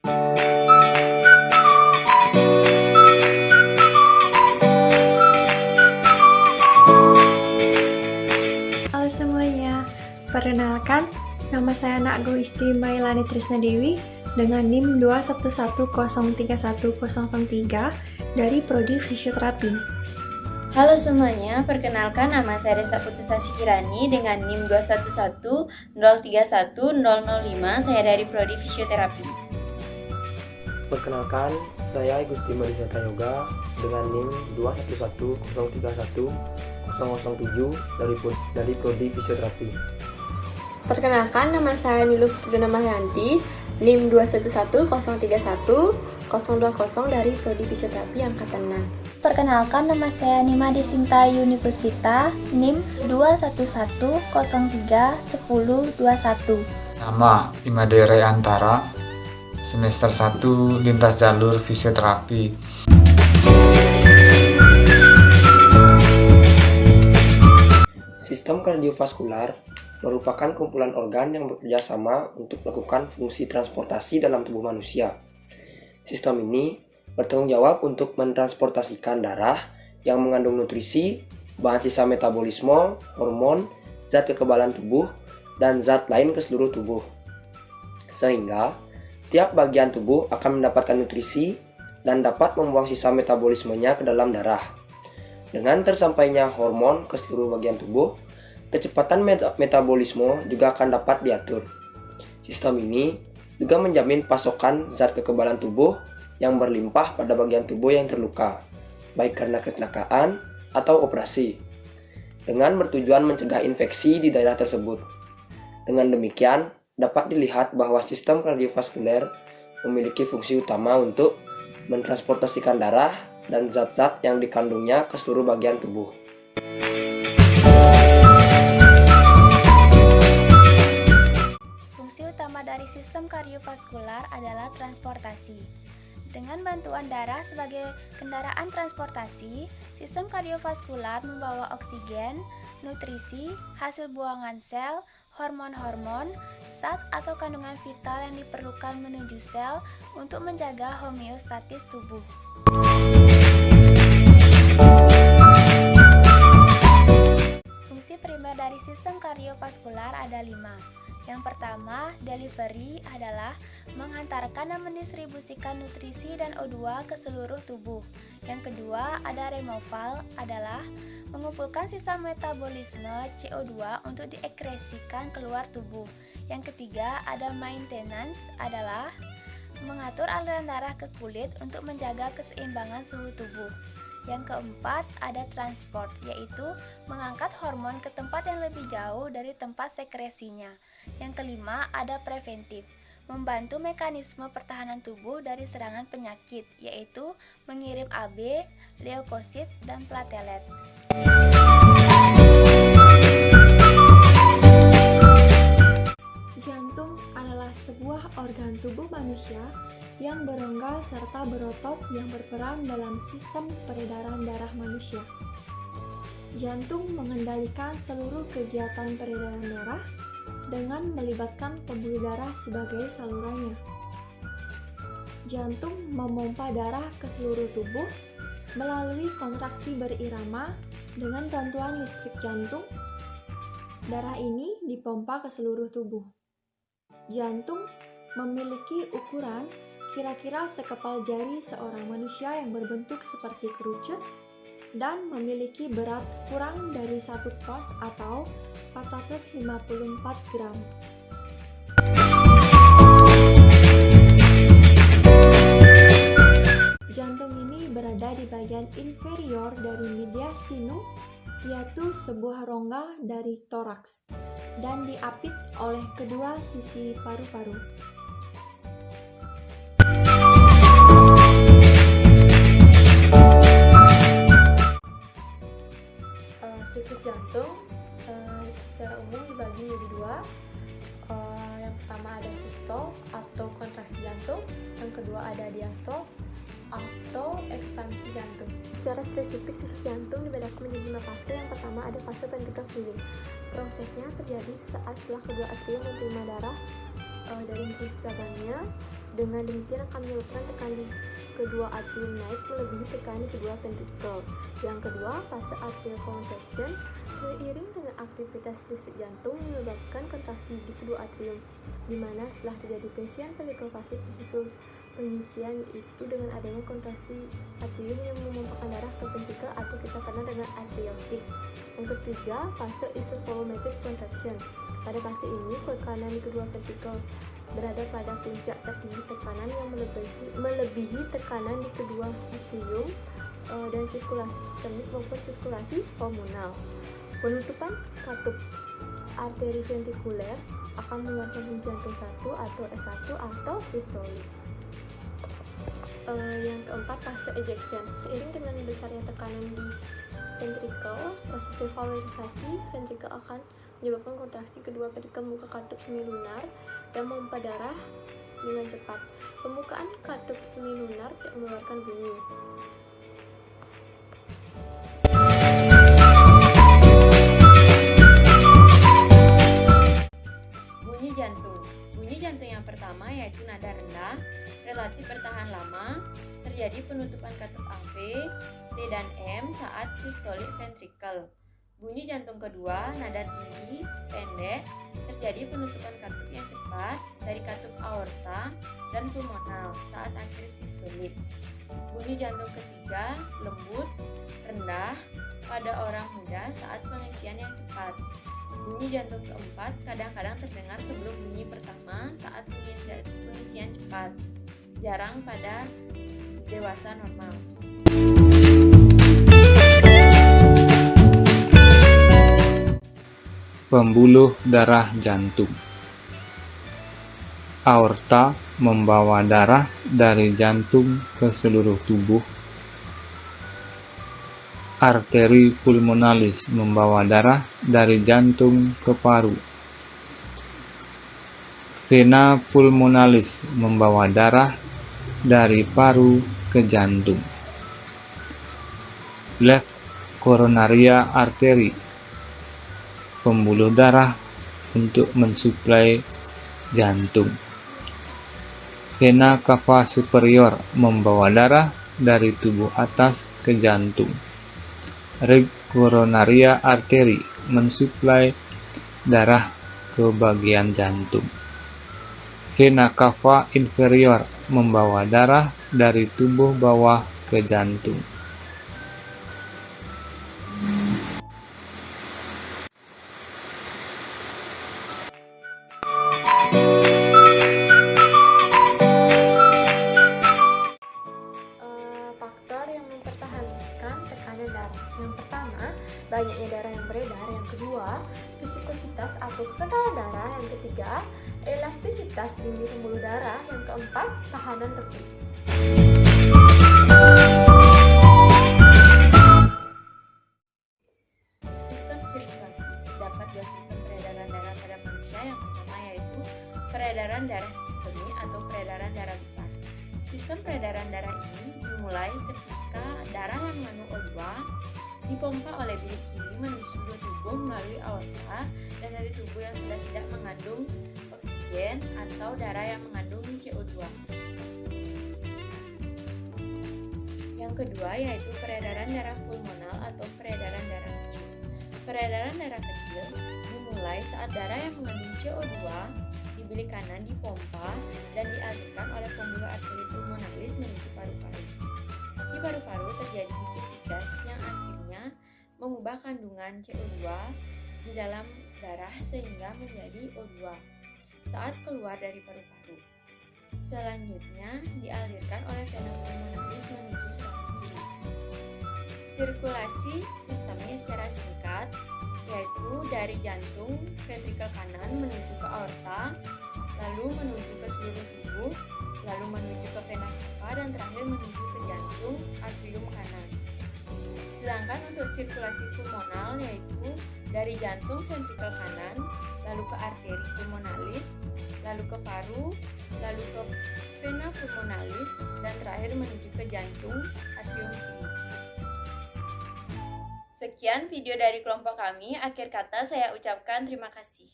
Halo semuanya, perkenalkan, nama saya Nakgo Isti Mailani Trisna Dewi dengan NIM 211031003 dari Prodi Fisioterapi. Halo semuanya, perkenalkan nama saya Resa Putusasi Kirani dengan NIM 211031005, saya dari Prodi Fisioterapi. Perkenalkan, saya Gusti Marisata Yoga dengan NIM 211031007 dari Prodi Fisioterapi. Perkenalkan, nama saya Niluh Putudana Mahyanti, NIM 211031020 dari Prodi Fisioterapi Angkatan 6. Perkenalkan, nama saya Nima Desinta Yuni Puspita, NIM 211031021. Nama Imadere Antara, semester 1 lintas jalur fisioterapi. Sistem kardiovaskular merupakan kumpulan organ yang bekerja sama untuk melakukan fungsi transportasi dalam tubuh manusia. Sistem ini bertanggung jawab untuk mentransportasikan darah yang mengandung nutrisi, bahan sisa metabolisme, hormon, zat kekebalan tubuh, dan zat lain ke seluruh tubuh. Sehingga, tiap bagian tubuh akan mendapatkan nutrisi dan dapat membuang sisa metabolismenya ke dalam darah. Dengan tersampainya hormon ke seluruh bagian tubuh, kecepatan metabolisme juga akan dapat diatur. Sistem ini juga menjamin pasokan zat kekebalan tubuh yang berlimpah pada bagian tubuh yang terluka, baik karena kecelakaan atau operasi, dengan bertujuan mencegah infeksi di daerah tersebut. Dengan demikian, dapat dilihat bahwa sistem kardiovaskuler memiliki fungsi utama untuk mentransportasikan darah dan zat-zat yang dikandungnya ke seluruh bagian tubuh. Fungsi utama dari sistem kardiovaskular adalah transportasi. Dengan bantuan darah sebagai kendaraan transportasi, sistem kardiovaskular membawa oksigen, nutrisi, hasil buangan sel, hormon-hormon, zat atau kandungan vital yang diperlukan menuju sel untuk menjaga homeostatis tubuh. Fungsi primer dari sistem kardiovaskular ada 5. Yang pertama, delivery adalah menghantarkan dan mendistribusikan nutrisi dan O2 ke seluruh tubuh. Yang kedua, ada removal adalah mengumpulkan sisa metabolisme CO2 untuk diekskresikan keluar tubuh. Yang ketiga, ada maintenance adalah mengatur aliran darah ke kulit untuk menjaga keseimbangan suhu tubuh. Yang keempat, ada transport, yaitu mengangkat hormon ke tempat yang lebih jauh dari tempat sekresinya. Yang kelima, ada preventif, membantu mekanisme pertahanan tubuh dari serangan penyakit, yaitu mengirim AB, leukosit, dan platelet. Jantung adalah sebuah organ tubuh manusia yang berongga serta berotot yang berperan dalam sistem peredaran darah manusia. Jantung mengendalikan seluruh kegiatan peredaran darah dengan melibatkan pembuluh darah sebagai salurannya. Jantung memompa darah ke seluruh tubuh melalui kontraksi berirama dengan bantuan listrik jantung. Darah ini dipompa ke seluruh tubuh. Jantung memiliki ukuran kira-kira sekepal jari seorang manusia yang berbentuk seperti kerucut dan memiliki berat kurang dari 1 ons atau 454 gram. Jantung ini berada di bagian inferior dari mediastinum, yaitu sebuah rongga dari toraks, dan diapit oleh kedua sisi paru-paru. Siklus jantung secara umum dibagi menjadi 2. Yang pertama ada sistol atau kontraksi jantung, yang kedua ada diastol atau ekspansi jantung. Secara spesifik, siklus jantung dibedakan menjadi 5 fase. Yang pertama ada fase ventricular. Prosesnya terjadi saat setelah kedua atrium menerima darah dari mesus cabangnya Dengan demikian akan menyebabkan tekanan di kedua atrium naik melebihi tekanan di kedua ventrikel. Yang kedua, fase atrial contraction. Seiring dengan aktivitas listrik jantung menyebabkan kontraksi di kedua atrium, di mana setelah terjadi pengisian ventrikel pasif disusul pengisian, yaitu dengan adanya kontraksi atrium yang memompahkan darah ke ventrikel atau kita kenal dengan atriotik. Yang ketiga, fase isovolumetric contraction. Pada fase ini, tekanan di kedua ventrikel berada pada puncak tertinggi tekanan yang melebihi tekanan di kedua atrium dan sirkulasi sistemik maupun sirkulasi pulmonal. Penutupan katup arteri ventrikuler akan mengeluarkan henti jantung 1 atau S1 atau sistolik. Yang keempat, fase ejection. Seiring dengan besarnya tekanan di ventrikel, proses devascularisasi ventrikel akan menyebabkan kontraksi kedua ventrikel membuka katup semilunar dan memompa darah dengan cepat. Pembukaan katup semilunar tidak mengeluarkan bunyi. Bunyi jantung. Bunyi jantung yang pertama yaitu nada rendah, relatif bertahan lama, terjadi penutupan katup AV, T dan M saat sistolik ventrikel. Bunyi jantung kedua, nada tinggi, pendek, terjadi penutupan katup yang cepat dari katup aorta dan pulmonal saat akhir sistolik. Bunyi jantung ketiga, lembut, rendah, pada orang muda saat pengisian yang cepat. Bunyi jantung keempat kadang-kadang terdengar sebelum bunyi pertama saat pengisian cepat, jarang pada dewasa normal. Pembuluh darah jantung. Aorta membawa darah dari jantung ke seluruh tubuh. Arteri pulmonalis membawa darah dari jantung ke paru. Vena pulmonalis membawa darah dari paru ke jantung. Left coronaria artery, pembuluh darah untuk mensuplai jantung. Vena cava superior membawa darah dari tubuh atas ke jantung. Right coronaria artery mensuplai darah ke bagian jantung. Vena cava inferior membawa darah dari tubuh bawah ke jantung. Faktor yang mempertahankan tekanan darah. Yang pertama, banyaknya darah yang beredar. Yang kedua, viskositas atau kedalaman darah. Yang ketiga, elastisitas tinggi pembuluh darah. Yang keempat, tahanan tepi. Sistem sirkulasi. Terdapat dua sistem peredaran darah pada manusia. Yang pertama yaitu peredaran darah sistemik atau peredaran darah besar. Sistem peredaran darah ini dimulai ketika darah yang mengandung O2 dipompa oleh bilik kiri menuju seluruh tubuh melalui aorta dan dari tubuh yang sudah tidak mengandung oksigen atau darah yang mengandung CO2. Yang kedua yaitu peredaran darah pulmonal atau peredaran darah kecil. Peredaran darah kecil dimulai saat darah yang mengandung CO2 di bilik kanan dipompa dan dialirkan oleh pembuluh arteri pulmonalis menuju paru-paru. Di paru-paru terjadi divisi gas yang akhirnya mengubah kandungan CO2 di dalam darah sehingga menjadi O2 saat keluar dari paru-paru. Selanjutnya dialirkan oleh vena pulmonalis menuju saluran kiri. Sirkulasi sistemik secara singkat yaitu dari jantung ventrikel kanan menuju ke aorta, lalu menuju ke seluruh tubuh, lalu menuju ke vena cava dan terakhir menuju ke jantung atrium kanan. Sedangkan untuk sirkulasi pulmonal yaitu dari jantung ventrikel kanan, lalu ke arteri pulmonalis, lalu ke paru, lalu ke vena pulmonalis dan terakhir menuju ke jantung atrium kiri. Sekian video dari kelompok kami. Akhir kata saya ucapkan terima kasih.